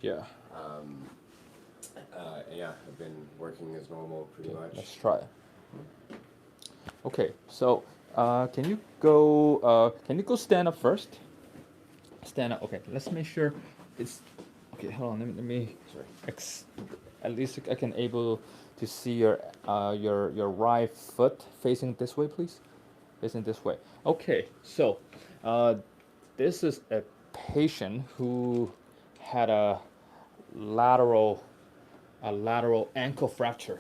Yeah. Um, yeah, I've been working as normal pretty Okay, much. let's try. Okay, so can you go stand up first? Stand up. Okay, let's make sure it's okay. Hold on. Let me sorry. At least I can able to see your right foot facing this way, please. Facing this way. Okay, so uh, this is a patient who had lateral a lateral ankle fracture.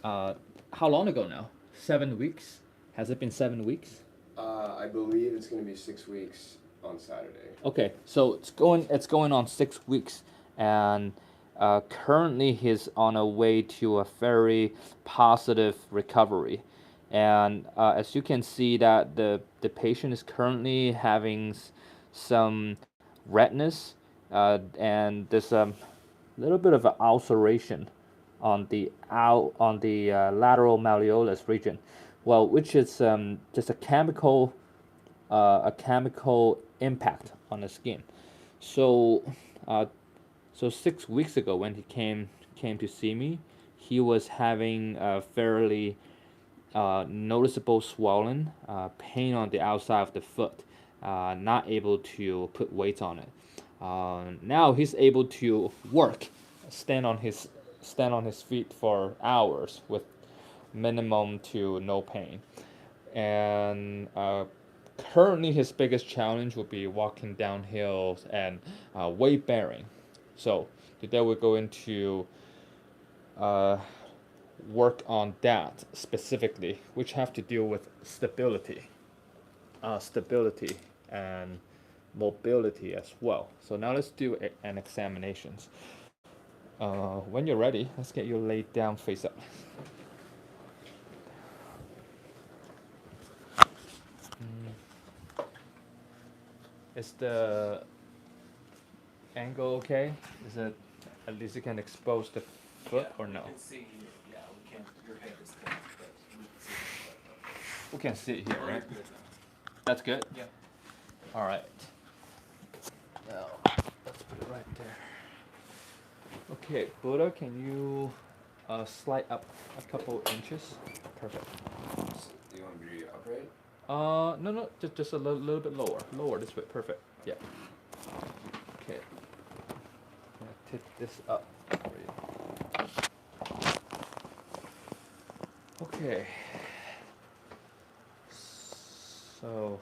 Uh, how long ago now? 7 weeks? Has it been 7 weeks? I believe it's going to be 6 weeks on Saturday. Okay, so it's going on 6 weeks, and currently he's on a way to a very positive recovery, and as you can see that the patient is currently having some redness, and there's a little bit of an ulceration on the lateral malleolus region, well, which is just a chemical impact on the skin. So, uh, so 6 weeks ago when he came to see me, he was having a fairly noticeable swollen pain on the outside of the foot, not able to put weight on it. Now he's able to work, stand on his stand on his feet for hours with minimum to no pain. And currently, his biggest challenge would be walking down hills and weight bearing. So today we're going to uh, work on that specifically, which have to deal with stability and mobility as well. So now let's do an examinations. When you're ready, let's get you laid down face up. Is the angle okay? Is it at least you can expose the foot or We no? can see. Yeah, we can't. Your head is down, but we can see the foot. We can see it here, Oh, right? you're good now. That's good. Yeah. All right. Now let's put it right there. Okay, Buddha, can you slide up a couple inches? Perfect. So, do you want me to be upright? No, no, just a little bit lower this way. Perfect. Yeah. Okay. I'm gonna tip this up for you. Okay. So.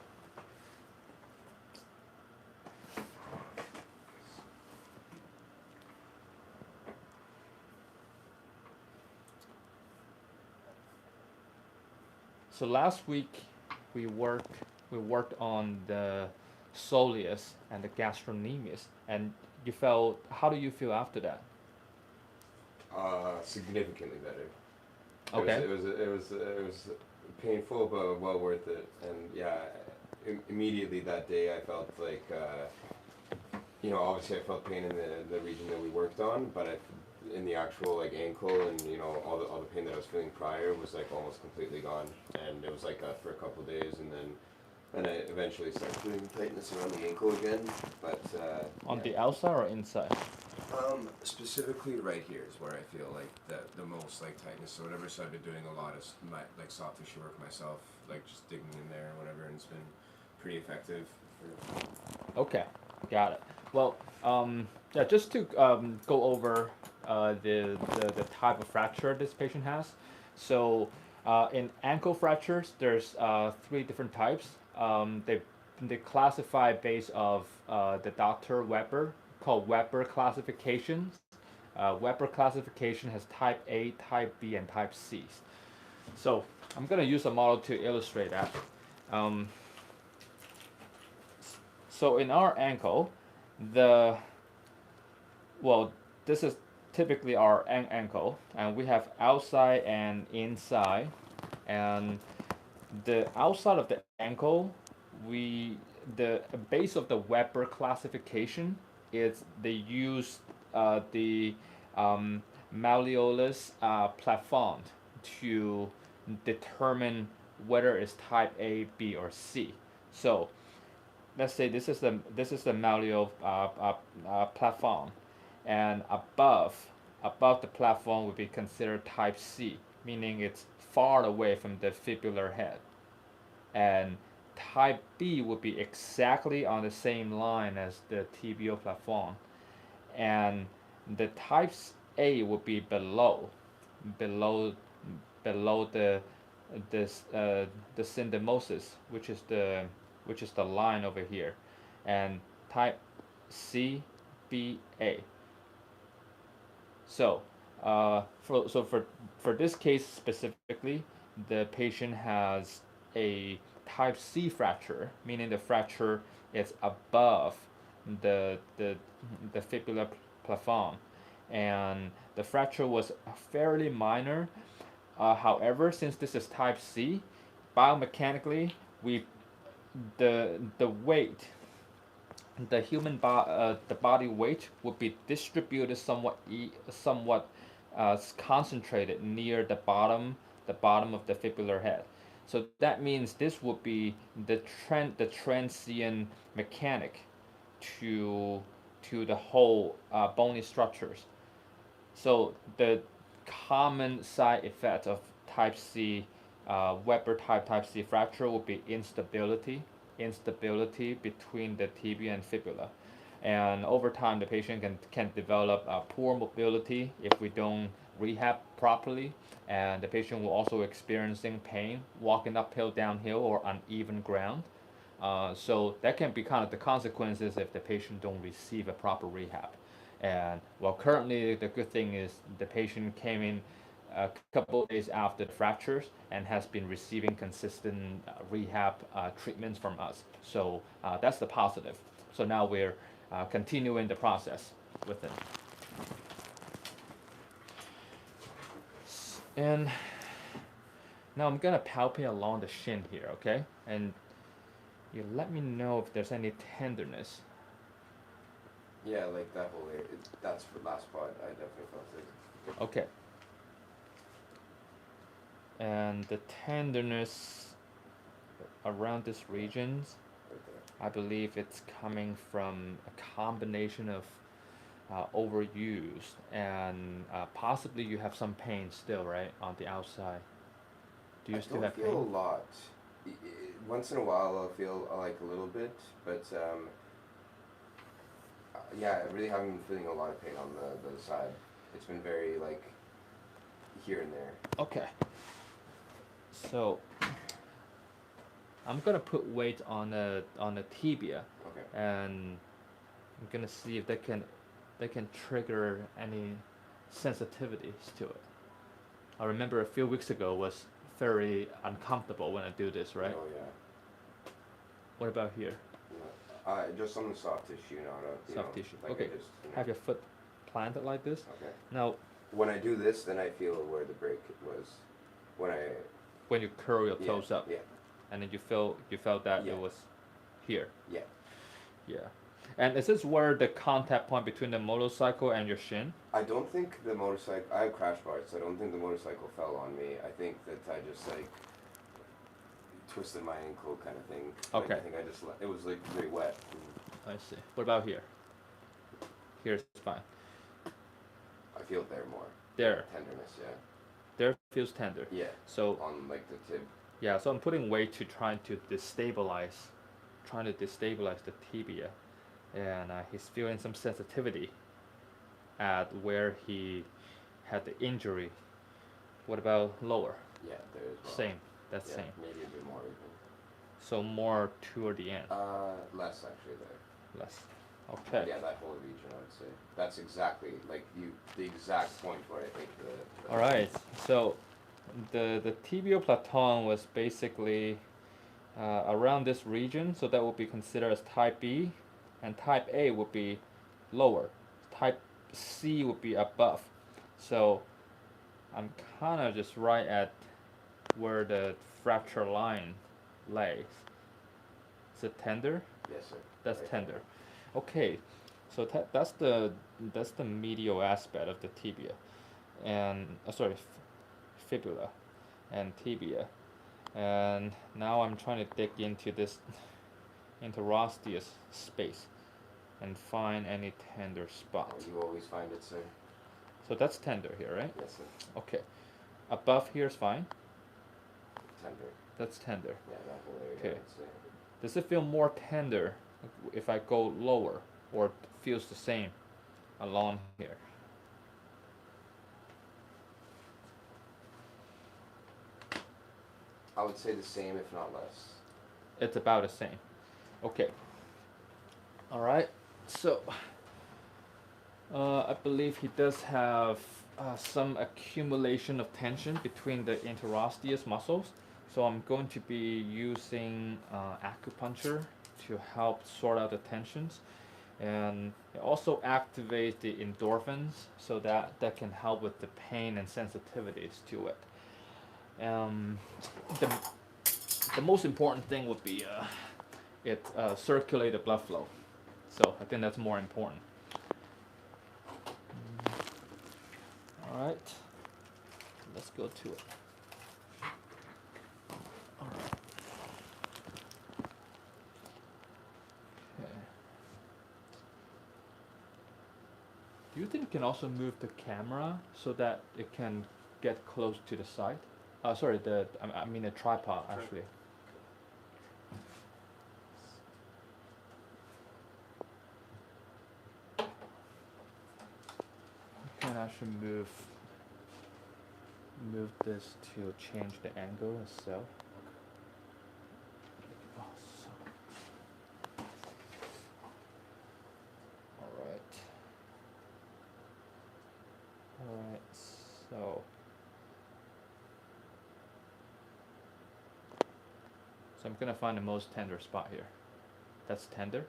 So last week we worked on the soleus and the gastrocnemius, and you felt. How do you feel after that? Significantly better. Okay. It was painful, but well worth it. And yeah, immediately that day I felt like, obviously I felt pain in the region that we worked on, but in the actual like ankle and all the pain that I was feeling prior was like almost completely gone. And it was like that for a couple of days, and I eventually started feeling tightness around the ankle again. But On yeah. the outside or inside? Specifically right here is where I feel like the most like tightness. So whatever. So I've been doing a lot of my like soft tissue work myself, like just digging in there or whatever, and it's been pretty effective. Okay, got it. Well, yeah, just to go over the type of fracture this patient has. So, in ankle fractures, there's three different types. They classify based of the Dr. Weber, called Weber classifications. Weber classification has type A, type B, and type C. So I'm gonna use a model to illustrate that. Um, so in our ankle, the well, this is typically our ankle, and we have outside and inside. And the outside of the ankle, we the base of the Weber classification is they use the malleolus plafond to determine whether it's type A, B, or C. So let's say this is the malleol plafond, and above the platform would be considered type C, meaning it's far away from the fibular head. And type B would be exactly on the same line as the tibial platform. And the types A would be below below this the syndesmosis, which is the line over here, and type C, B, A. So, for this case specifically, the patient has a type C fracture, meaning the fracture is above the the the fibula plafond, and the fracture was fairly minor. However, since this is type C, biomechanically we the weight the body weight would be distributed somewhat concentrated near the bottom of the fibular head. So that means this would be the transient mechanic to the whole bony structures. So the common side effect of type C, Weber type C fracture would be instability between the tibia and fibula. And over time, the patient can develop poor mobility if we don't rehab properly. And the patient will also experiencing pain walking uphill, downhill, or uneven ground. So that can be kind of the consequences if the patient don't receive a proper rehab. And well, currently the good thing is the patient came in a couple of days after the fractures and has been receiving consistent rehab treatments from us. So that's the positive. So now we're continuing the process with it. And now I'm gonna palpate along the shin here, okay? And you let me know if there's any tenderness. Yeah, like that whole area. That's the last part. I definitely felt it. Okay. And the tenderness around this region, Right there. I believe it's coming from a combination of overuse and possibly you have some pain still, right, on the outside. Do you I still don't have feel a pain? lot. Once in a while, I'll feel like a little bit, but yeah, I really haven't been feeling a lot of pain on the side. It's been very like here and there. Okay. So I'm gonna put weight on the tibia, Okay. and I'm gonna see if they can trigger any sensitivities to it. I remember a few weeks ago was very uncomfortable when I do this, right? Oh yeah. What about here? Just on the soft tissue, not a, Soft tissue. like Okay. I just, Have your foot planted like this. Okay. Now, When I do this, then I feel where the break was. When I. when you curl your Yeah. toes up, Yeah. and then you felt that Yeah. it was here. Yeah. Yeah. And is this where the contact point between the motorcycle and your shin? I don't think the motorcycle. I have crash bars, so I don't think the motorcycle fell on me. I think that I just like twisted my ankle, kind of thing. Like, Okay. I think I just it was like very wet. I see. What about here? Here's fine. I feel it there more. There. Tenderness, yeah. There feels tender. Yeah. So On like the tib. yeah, so I'm putting weight to trying to destabilize the tibia, and he's feeling some sensitivity at where he had the injury. What about lower? Yeah, there as well. Same. That's Yeah, same. maybe a bit more even. So more toward the end. Less actually there. Less. Okay. Yeah, that whole region, I would say. That's exactly like the exact point where I think the All right. So the tibial plateau was basically around this region, so that would be considered as type B, and type A would be lower. Type C would be above. So I'm kind of just right at where the fracture line lays. Is it tender? Yes, sir. That's Right. tender. Okay, so that's the medial aspect of the tibia, and sorry, fibula, and tibia, and now I'm trying to dig into this interosseous space. and find any tender spot. You always find it, sir. So that's tender here, right? Yes, sir. Okay. Above here is fine. Tender. That's tender. Yeah, that whole area. Okay. I would say. Does it feel more tender if I go lower, or it feels the same along here? I would say the same, if not less. It's about the same. Okay. All right. So I believe he does have some accumulation of tension between the interosseous muscles. So I'm going to be using acupuncture to help sort out the tensions, and it also activates the endorphins, so that can help with the pain and sensitivities to it. Um, the the most important thing would be it circulate the blood flow. So I think that's more important. All right, let's go to it. All right. Okay. Do you think you can also move the camera so that it can get close to the side? Sorry, I mean the tripod actually. I can actually move this to change the angle itself. Awesome. All right. All right. So I'm gonna find the most tender spot here. That's tender.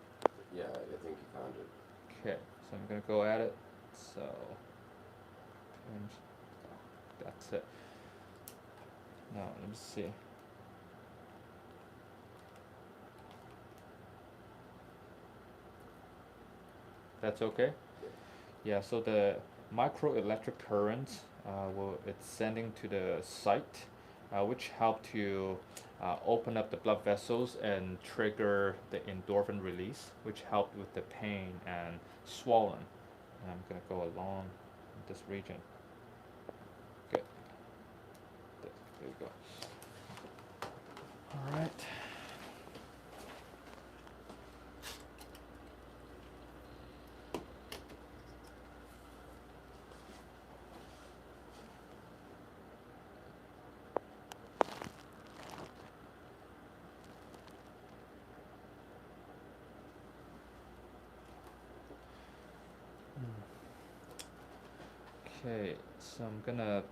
Yeah, I think you found it. Okay. So I'm gonna go at it. So that's it. Now let me see. That's okay? Yeah, so the microelectric current it's sending to the site, which help to open up the blood vessels and trigger the endorphin release, which help with the pain and swollen. And I'm gonna go along this region. Good. There you go. All right. Okay, so I'm gonna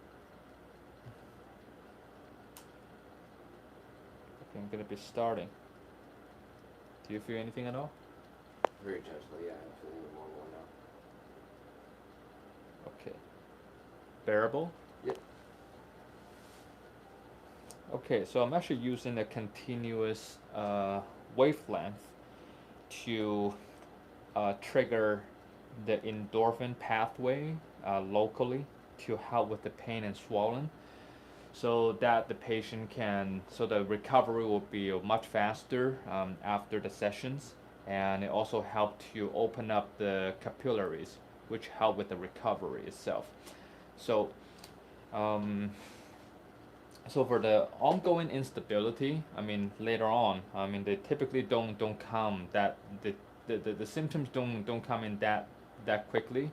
be starting. Do you feel anything at all? Very gently, yeah, I'm feeling it more worn out. Okay. Bearable? Yep. Okay, so I'm actually using a continuous wavelength to trigger the endorphin pathway locally to help with the pain and swollen, so that the patient can, so the recovery will be much faster after the sessions, and it also help to open up the capillaries, which help with the recovery itself. So um, so for the ongoing instability, I mean later on, I mean they typically don't come that the symptoms don't come in that quickly,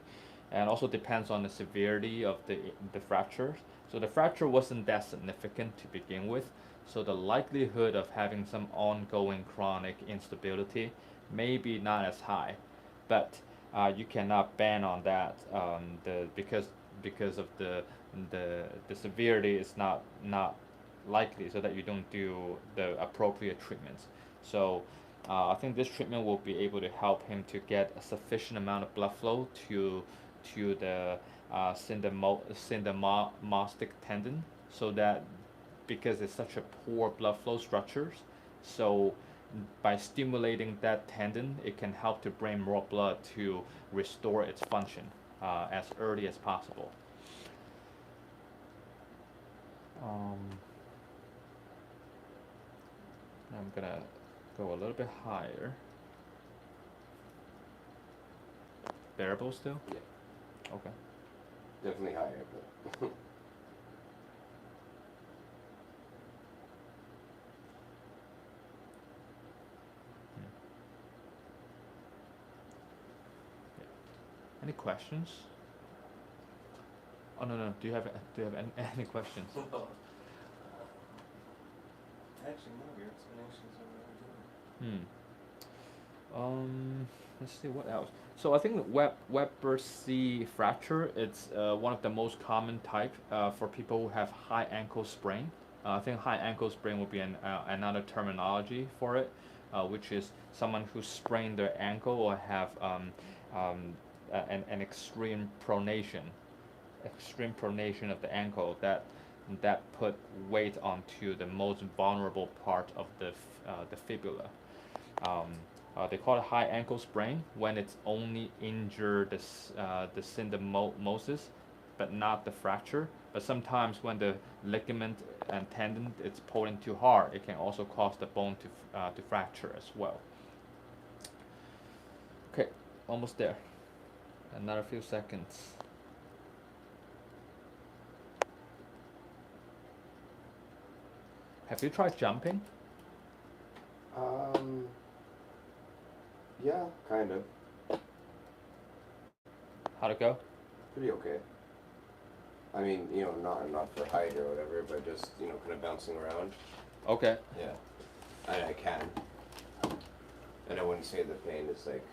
and also depends on the severity of the fractures. So the fracture wasn't that significant to begin with, so the likelihood of having some ongoing chronic instability may be not as high, but you cannot ban on that because of the severity is not likely, so that you don't do the appropriate treatments. So I think this treatment will be able to help him to get a sufficient amount of blood flow to the syndesmotic tendon, so that, because it's such a poor blood flow structures, so by stimulating that tendon, it can help to bring more blood to restore its function as early as possible. Um, I'm gonna go a little bit higher. bearable still? Yeah, Okay. definitely higher, but Hmm. Yeah. Any questions? Oh no no. Do you have any questions? Well, actually, no, your explanations are really good. Hmm. Let's see what else. So I think Weber C fracture it's one of the most common type for people who have high ankle sprain. I think high ankle sprain would be another terminology for it, which is someone who sprained their ankle or have um, an extreme pronation of the ankle that put weight onto the most vulnerable part of the fibula. Um, they call it high ankle sprain when it's only injure the syndesmosis, but not the fracture. But sometimes when the ligament and tendon it's pulling too hard, it can also cause the bone to fracture as well. Okay, almost there. Another few seconds. Have you tried jumping? um, yeah, kind of, How'd it go? pretty okay. I mean, not for height or whatever, but just kind of bouncing around. Okay. Yeah, I can, and I wouldn't say the pain is like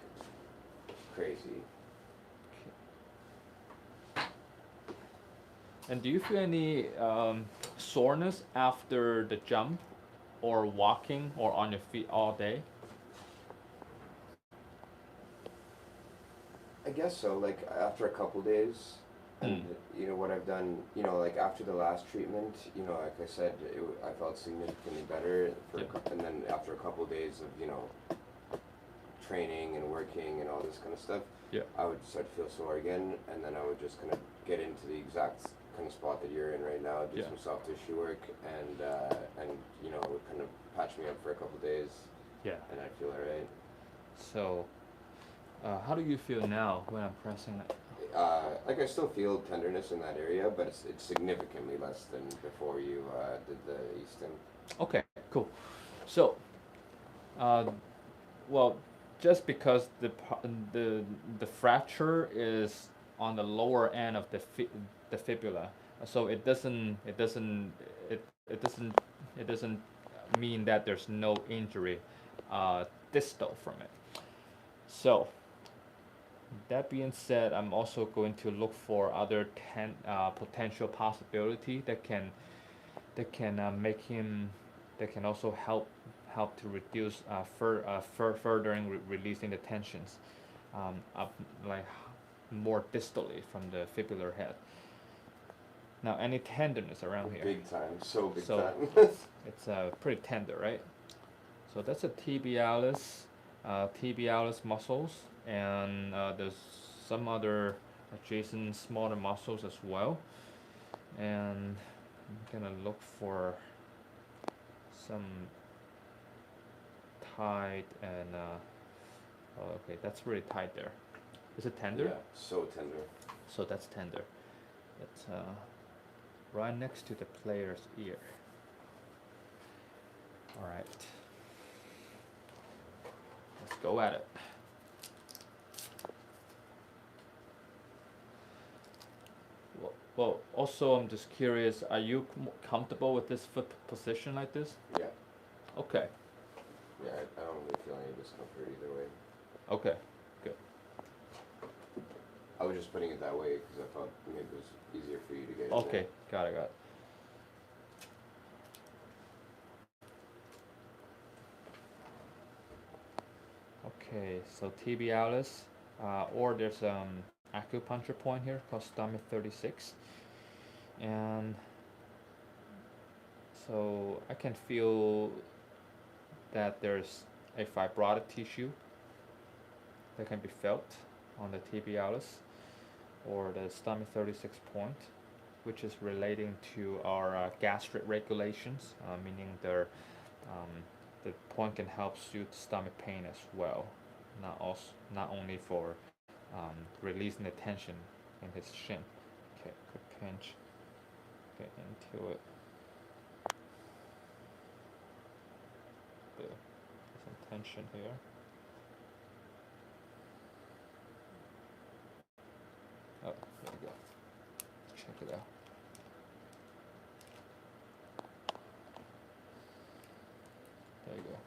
crazy. And do you feel any soreness after the jump, or walking, or on your feet all day? I guess so. Like after a couple days, and Hmm. what I've done, like after the last treatment, like I said, I felt significantly better Yep. and then after a couple days of training and working and all this kind of stuff, Yeah. I would start to feel sore again, and then I would just kind of get into the exact kind of spot that you're in right now, do Yeah. some soft tissue work, and it would kind of patch me up for a couple days, Yeah. and I'd feel alright. So, how do you feel now when I'm pressing it? Like I still feel tenderness in that area, but it's significantly less than before you did the e-stim. Okay, cool. So, uh, well, just because the fracture is on the lower end of the fibula, so it doesn't mean that there's no injury distal from it. So that being said, I'm also going to look for other potential possibility that can make him that can also help to reduce furthering releasing the tensions up like more distally from the fibular head. Now, any tenderness around here? Big time, so big So time. it's pretty tender, right? So that's a tibialis muscles, and there's some other adjacent smaller muscles as well. And I'm gonna look for some tight and oh, okay, that's really tight there. Is it tender? Yeah, so tender. So that's tender. It's right next to the player's ear. All right, let's go at it. Well, also I'm just curious. Are you comfortable with this foot position like this? Yeah, Okay. yeah. I don't really feel any discomfort either way. Okay. Good. I was just putting it that way because I thought maybe it was easier for you to get in Okay. Got it. Got it. Okay. So tibialis, or there's acupuncture point here called stomach 36, and so I can feel that there's a fibrotic tissue that can be felt on the tibialis or the stomach 36 point, which is relating to our gastric regulations, meaning the point can help soothe stomach pain as well, not only for releasing the tension in his shin. Okay, quick pinch. Get into it. There. Some tension here. Oh, there we go. Check it out. There you go.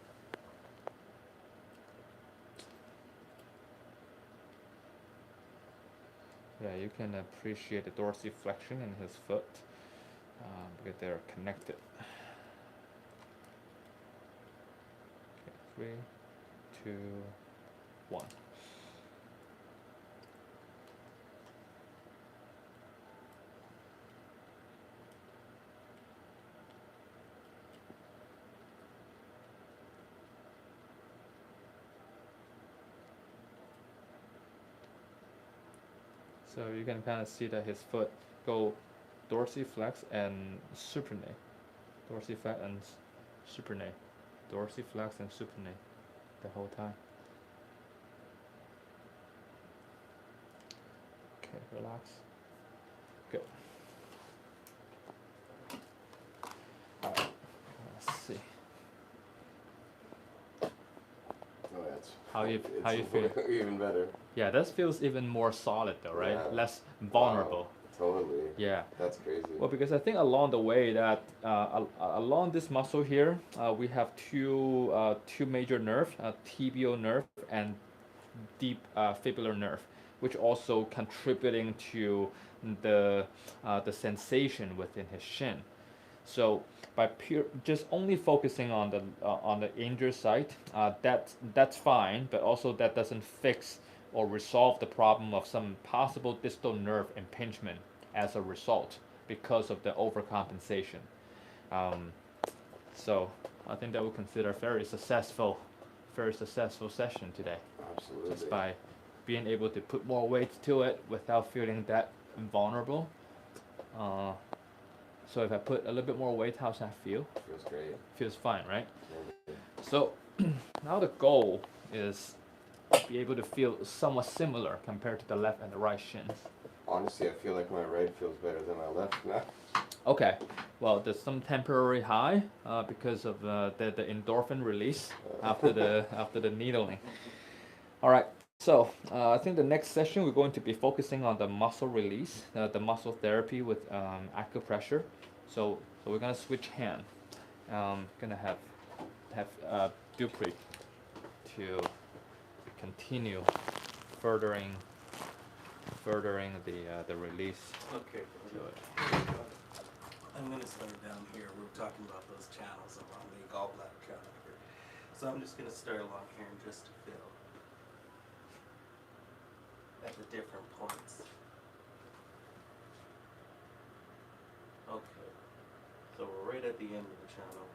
Yeah, you can appreciate the dorsiflexion in his foot because they're connected. Okay, 3, 2, 1. So you can kind of see that his foot go dorsiflex and supinate, dorsiflex and supinate, dorsiflex and supinate the whole time. Okay, relax. Good. Alright, let's see. Oh, yeah, it's, How you it's feel? even better. Yeah, this feels even more solid though, right? Yeah. Less vulnerable. Wow, totally. Yeah. That's crazy. Well, because I think along the way that along this muscle here, we have two major nerves, tibial nerve and deep fibular nerve, which also contributing to the sensation within his shin. So by just only focusing on the injured site, that's fine, but also that doesn't fix or resolve the problem of some possible distal nerve impingement as a result because of the overcompensation. Um, so I think that we consider a very successful session today, Absolutely. just by being able to put more weight to it without feeling that vulnerable. So if I put a little bit more weight, how's that feel? Feels great. Feels fine, right? Totally. So now the goal is to be able to feel somewhat similar compared to the left and the right shins. Honestly, I feel like my right feels better than my left now. Okay, well there's some temporary high because of the endorphin release after the needling. All right, so I think the next session we're going to be focusing on the muscle release, the muscle therapy with acupressure. So we're gonna switch hand. Gonna have Dupree to continue furthering the release Okay. to it. I'm gonna start down here. We were talking about those channels along the gallbladder channel here. So I'm just gonna start along here and just to feel at the different points. Okay. So we're right at the end of the channel,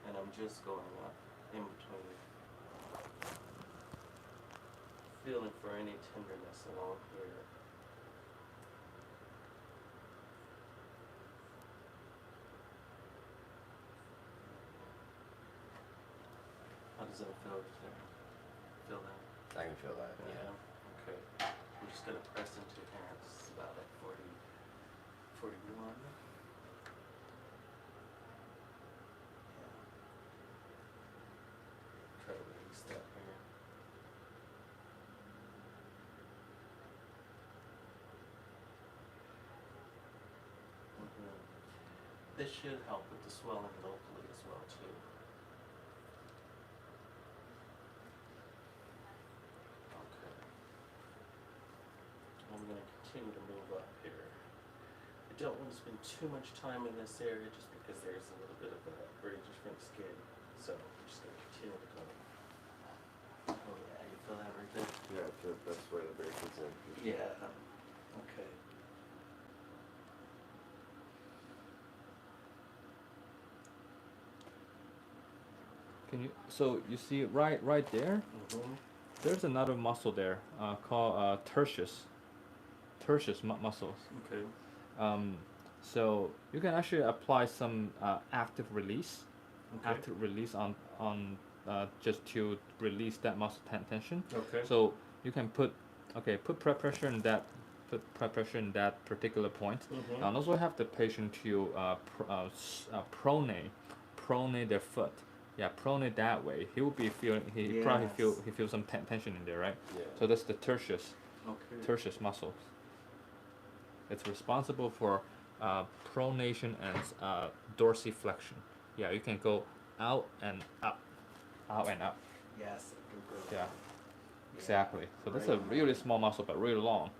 and I'm just going up in between, feeling for any tenderness along here. How does that feel there? Feel that? I can feel that. Yeah. Okay. I'm just gonna press into your hands. It's about at 40, 41. Yeah. Try to release that here. This should help with the swelling locally as well too. Okay. I'm going to continue to move up here. I don't want to spend too much time in this area just because there's a little bit of a breakage from the skin. So I'm just going to continue to go. Oh yeah, you feel that right there? Yeah, I feel that's where the break is in. Yeah. Okay. Can you? So you see right there. Mm-hmm. There's another muscle there called tertius muscles. Okay. So you can actually apply some active release, Okay. active release on just to release that muscle tension. Okay. So you can put Okay, put pressure in that particular point, Mm-hmm. and also have the patient to pronate their foot. Yeah, pronate that way. He will be feeling. He probably Yes. feel some tension in there, right? Yeah. So that's the Okay. tertius muscle. It's responsible for pronation and dorsiflexion. Yeah, you can go out and up, out and up. Yes. I can feel Yeah, that. exactly. So that's Right a on really that. small muscle, but really long.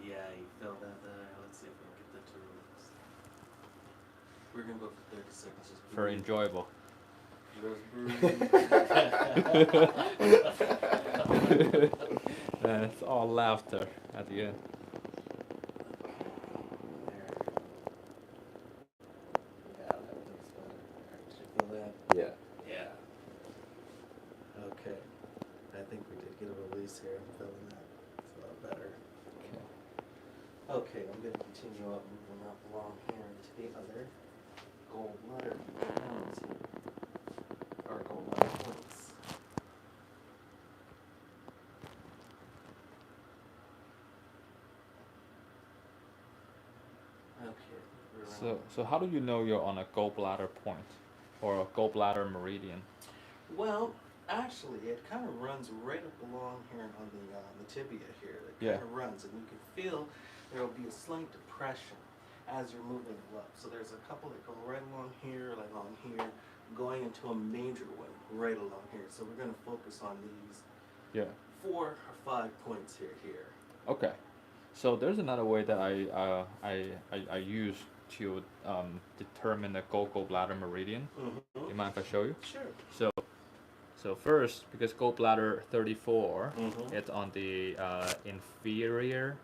Yeah, you feel that there. Let's see if we can get that to release. We're gonna go for 30 seconds. Just Very breathe. enjoyable. And it's all laughter at the end. Yeah, that feels better. Did you feel that? Yeah. Yeah. Okay. I think we did get a release here. I'm feeling that. It's a lot better. Okay. Okay, I'm going to continue up, moving up along here into the other gallbladder points here. Or gallbladder points. Okay. So how do you know you're on a gallbladder point or a gallbladder meridian? Well, actually, it kind of runs right up along here on the tibia here. It Yeah. kind of runs, and you can feel there will be a slight depression as you're moving up. So there's a couple that go right along here, going into a major one right along here. So we're going to focus on these Yeah. 4 or 5 points here. Okay. So there's another way that I use to determine the gallbladder meridian. Mm-hmm. Do you mind if I show you? Sure. So first, because gallbladder 34, Mm-hmm. it's on the inferior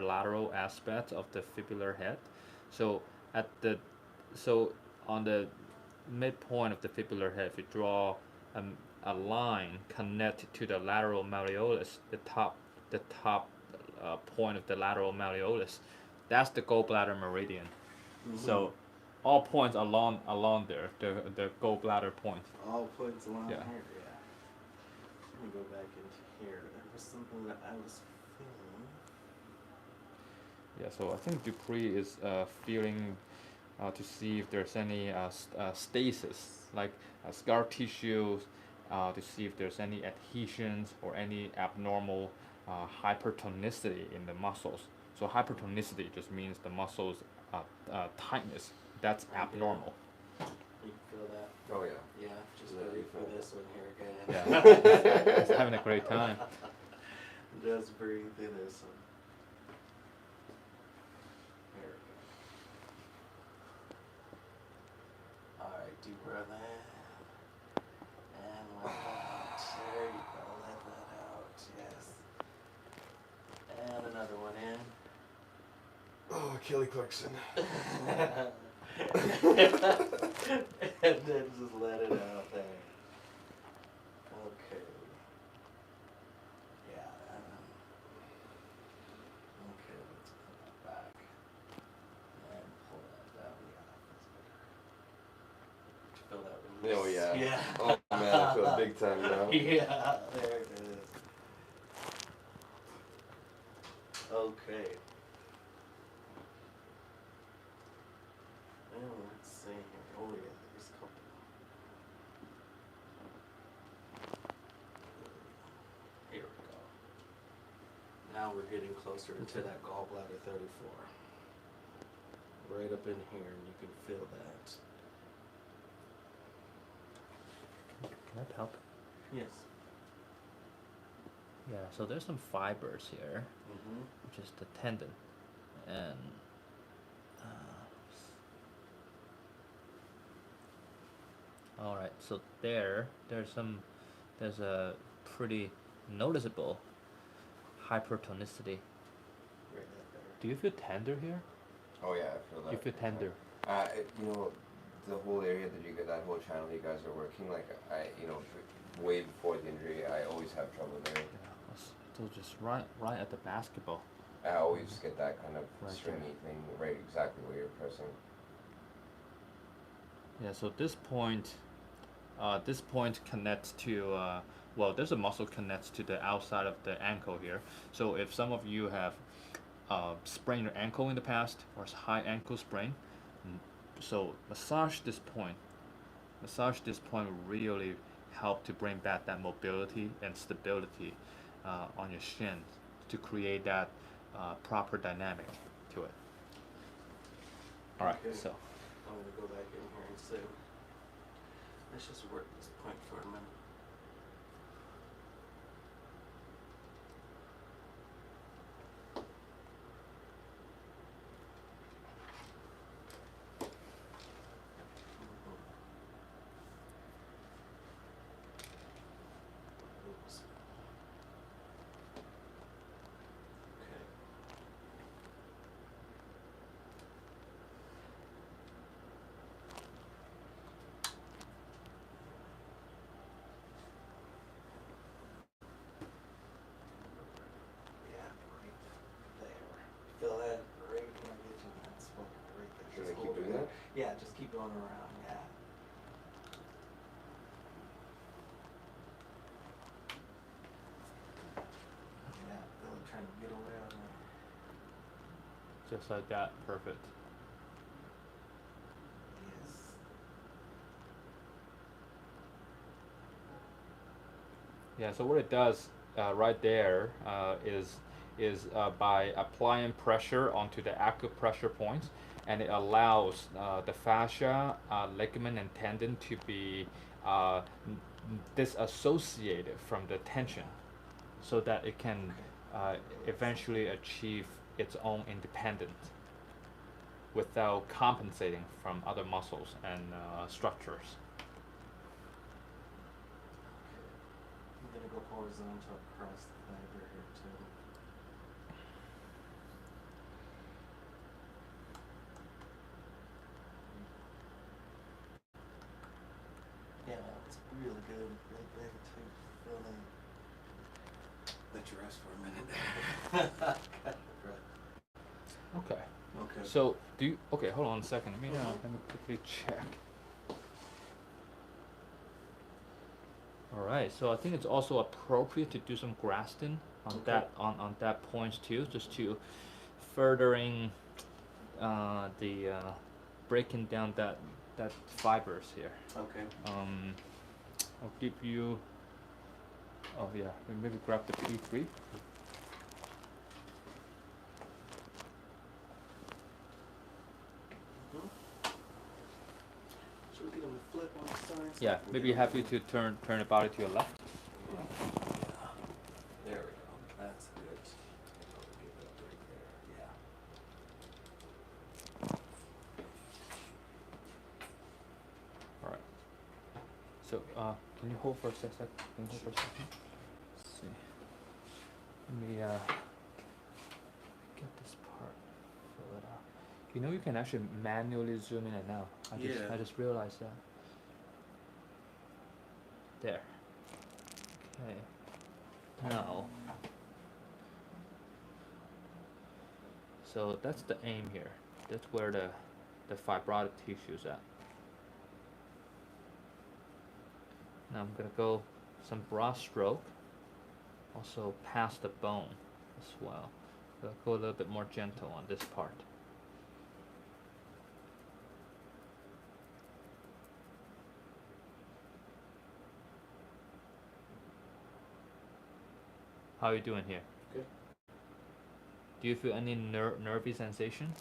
lateral aspect of the fibular head. So at the so on the midpoint of the fibular head, if you draw a line connected to the lateral malleolus, the top point of the lateral malleolus, that's the gallbladder meridian. Mm-hmm. So all points along there, the gallbladder point. All points along Yeah. here, yeah. Let me go back into here. There was something that I was feeling. Yeah, so I think Dupree is feeling to see if there's any stasis, like scar tissue, to see if there's any adhesions or any abnormal hypertonicity in the muscles. So hypertonicity just means the muscles tightness. That's Okay. abnormal. You can feel that? Oh yeah. Yeah, just Yeah, ready you for feel this one here again. Yeah. Just having a great time. Just breathe in this one. Here we go. Alright, deep breath in. And let that out. There you go, let that out, yes. And another one in. Oh, Kelly Clarkson. And then just let it out there. Okay. Yeah. Okay, let's pull that back. And pull that down. Yeah, that's better. Did you feel that release? Oh yeah. Yeah. Oh man, I feel it big time now. Yeah, there it is. Okay. And let's see here. Oh yeah, there's a couple. Here we go. Now we're getting closer to that gallbladder 34. Right up in here, and you can feel that. Can that help? Yes. Yeah, so there's some fibers here, Mm-hmm. which is the tendon, and all right. So there's a pretty noticeable hypertonicity. Right up there. Do you feel tender here? Oh yeah, I feel that. You feel tender. You know, the whole area that you get, that whole channel you guys are working, like way before the injury, I always have trouble there. Yeah, so just right at the basketball. I always get that kind of Right stringy there. thing, right exactly where you're pressing. Yeah. So this point connects to well, there's a muscle connects to the outside of the ankle here. So if some of you have sprained your ankle in the past or high ankle sprain, so massage this point will really help to bring back that mobility and stability on your shin to create that proper dynamic to it. All right, Okay. so I'm gonna go back in here and say, let's just work this point for a minute. Oops. Okay. Yeah, right there. Feel that right in my vision. That's what right there. Should I Just keep hold doing it. that? Yeah, just keep going around. Yeah. Yeah, feel it trying to get away on me. just like that, perfect. Yes. Yeah, so what it does right there is by applying pressure onto the acupressure points, and it allows the fascia, ligament, and tendon to be disassociated from the tension, so that it can eventually achieve its own independence without compensating from other muscles and structures. I'm gonna go horizontal across the fiber here too. Yeah, it's really good right there too. Feel that. Let you rest for a minute. Okay. Okay. So do you? Okay, hold on a second. Let me quickly check. All right. So I think it's also appropriate to do some grafting on Okay. that on that points too, just to furthering the breaking down that fibers here. Okay. I'll give you. Oh yeah, maybe grab the P3. Mhm. Should we get them to flip on the side? So I Yeah, can maybe get 'em happy in? to turn the body to your left. Yeah. There we go. That's good. I'll get that right there. Yeah. All right. So can you hold for a sec? Can you hold for a second? Let's see. Let me get this part, fill it out. You know you can actually manually zoom in and out. Yeah. I just realized that. There. Okay. Now. So that's the aim here. That's where the fibrotic tissue is at. Now I'm gonna go some broad stroke, also past the bone as well. So go a little bit more gentle on this part. How are you doing here? Good. Do you feel any nervy sensations?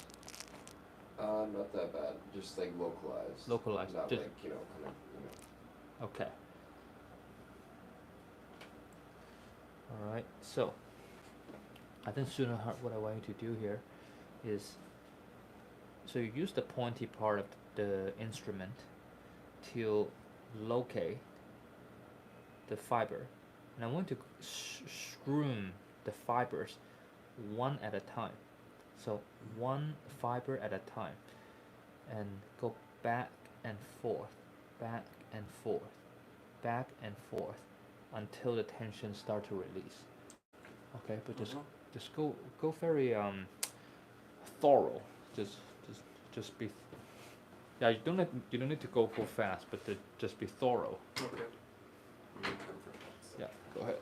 Not that bad. Just like localized. Localized, Not just- like, kind of, Okay. Alright, so I think sooner what I want you to do here is, so you use the pointy part of the instrument to locate the fiber, and I want to screw the fibers one at a time. So one fiber at a time, and go back and forth, back and forth, back and forth, until the tension start to release. Okay, but just go very thorough. Just be. Yeah, you don't need to go fast, but just be thorough. Okay. Yeah. Go ahead.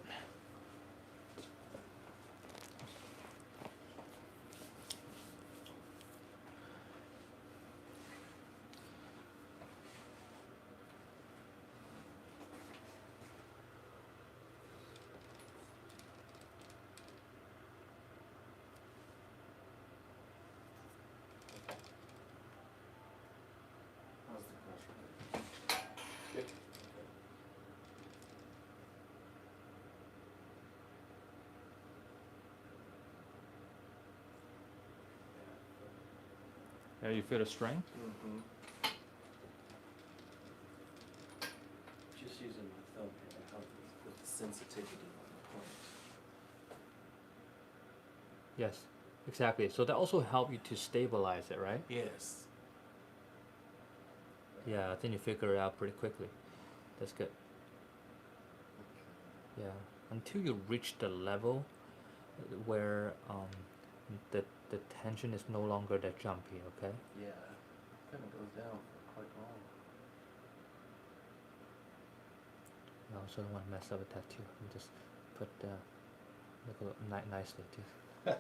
How's the crush rate? Good. Yeah, you feel the strength? Mm-hmm. Just using my thumb here to help with the sensitivity on the point. Yes, exactly. So that also help you to stabilize it, right? Yes. Yeah, I think you figure it out pretty quickly. That's good. Yeah, until you reach the level where the tension is no longer that jumpy. Okay. Yeah. It kind of goes down for quite long. I also don't want to mess up with that too. You just put look a nicely too. Yeah,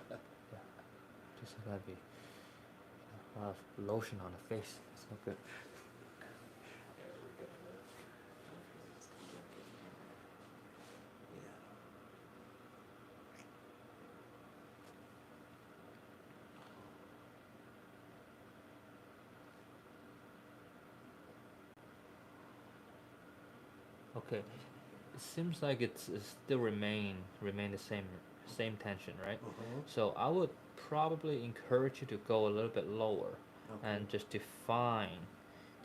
just gotta be a lot of lotion on the face. It's no good. There we go. Let's come back in here. Yeah. Okay. It seems like it's still remain the same tension, right? Mm-hmm. So I would probably encourage you to go a little bit lower Okay. and just define,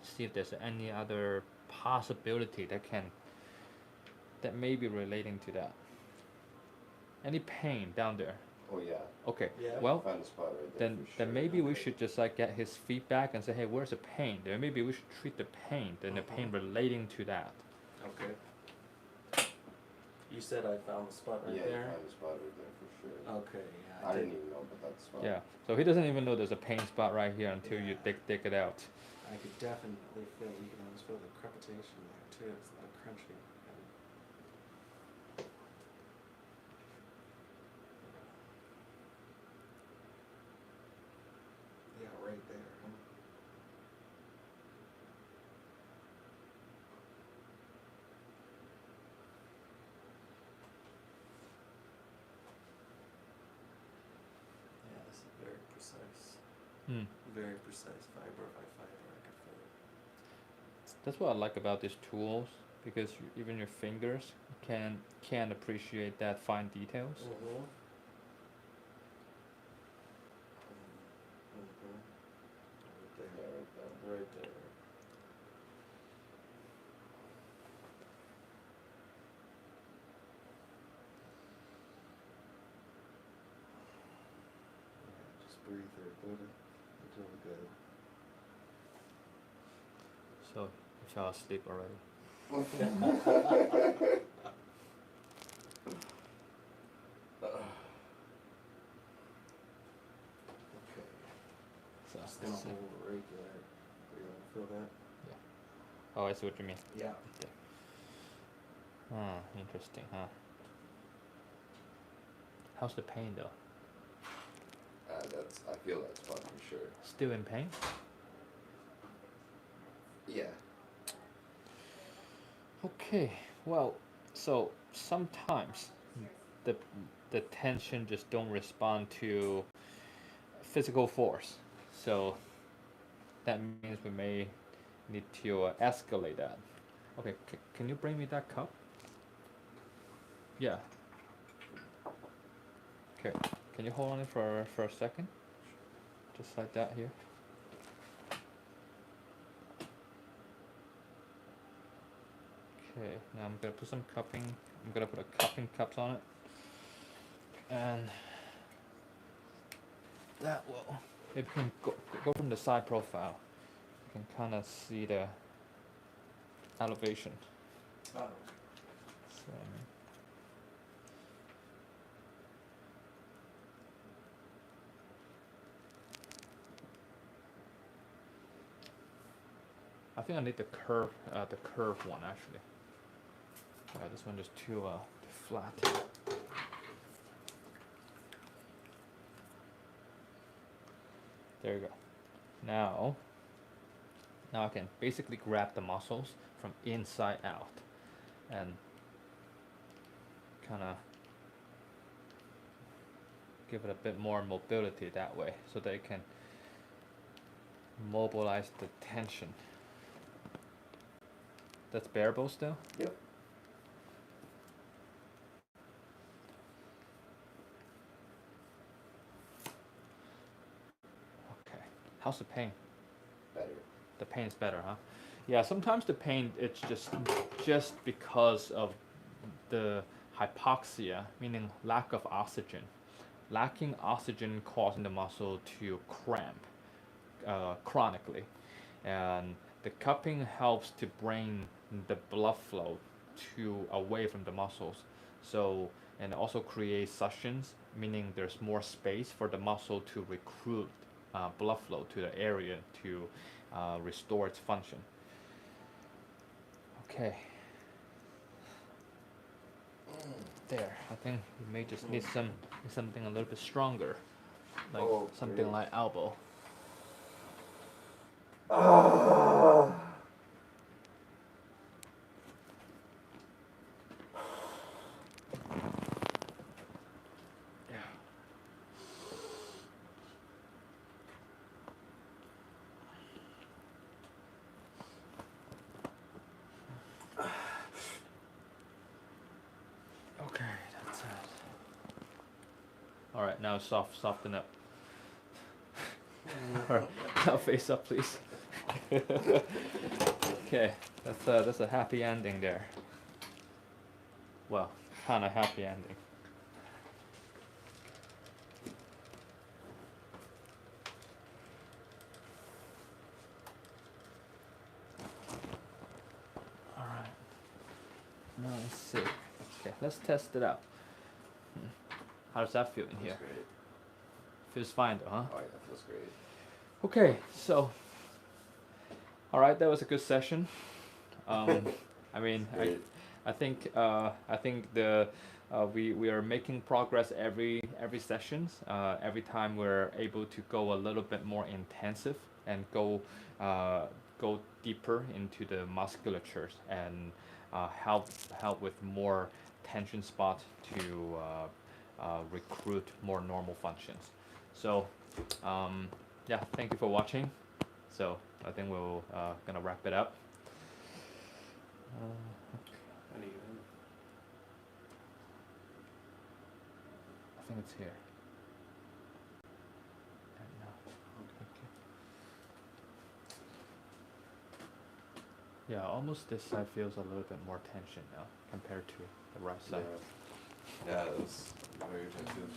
see if there's any other possibility that may be relating to that. Any pain down there? Oh yeah. Okay. Yeah. Well, Found a spot right there. then for sure. then maybe we Okay. should just like get his feedback and say, hey, where's the pain? Then maybe we should treat the pain, then the pain relating to that. Okay. You said I found the spot right Yeah, there? you found a spot right there for sure. Okay, yeah. I didn't even know about that spot. Yeah. So he doesn't even know there's a pain spot right here until you Yeah. dig it out. I could definitely feel, you can almost feel the crepitation there too. It's a lot of crunching. Yeah, right there. Huh? Yeah, this is very precise. Hmm. Very precise fiber by fiber. I can feel it. That's what I like about these tools because even your fingers can appreciate that fine details. Mm-hmm. Mm-hmm. Yeah, right there. Right there. Yeah, just breathe there, buddy. You're doing good. So you fell asleep already. Okay. So Just gonna hold it right there. Are you gonna feel that? oh, I see what you mean. Yeah. Okay. Ah, interesting, huh? How's the pain though? I feel that spot for sure. Still in pain? Yeah. Okay. Well, so sometimes the the tension just don't respond to physical force. So that means we may need to escalate that. Okay, can you bring me that cup? Yeah. Okay, can you hold on it for a second? Just like that here. Okay, now I'm gonna put some cupping. I'm gonna put a cupping cups on it. And that will, if you can go from the side profile, you can kind of see the elevation. Oh. So, I think I need the curve one actually. This one is too flat. There you go. Now I can basically grab the muscles from inside out and kind of give it a bit more mobility that way so they can mobilize the tension. That's bearable still? Yep. Okay. How's the pain? Better. The pain is better, huh? Yeah, sometimes the pain it's just because of the hypoxia, meaning lack of oxygen. Lacking oxygen causing the muscle to cramp chronically, and the cupping helps to bring the blood flow to away from the muscles. So and also create suctions, meaning there's more space for the muscle to recruit blood flow to the area to restore its function. Okay. There, I think you may just need something a little bit stronger, like something great. like elbow. Yeah. Okay, that's it. All right, now soften up. All right, now face up, please. Okay, that's a happy ending there. Well, kind of happy ending. All right. Now let's see. Okay, let's test it out. How does that feel in here? Feels great. Feels fine though, huh? Oh yeah, feels great. Okay, so, all right, that was a good session. I mean, Great. I think the we are making progress every sessions. Every time we're able to go a little bit more intensive and go deeper into the musculatures and help with more tension spots to recruit more normal functions. So yeah, thank you for watching. So I think we'll gonna wrap it up. Uneven. I think it's here. And now, okay. Yeah, almost this side feels a little bit more tension now compared to the right side. Yeah. Yeah, that was very effective.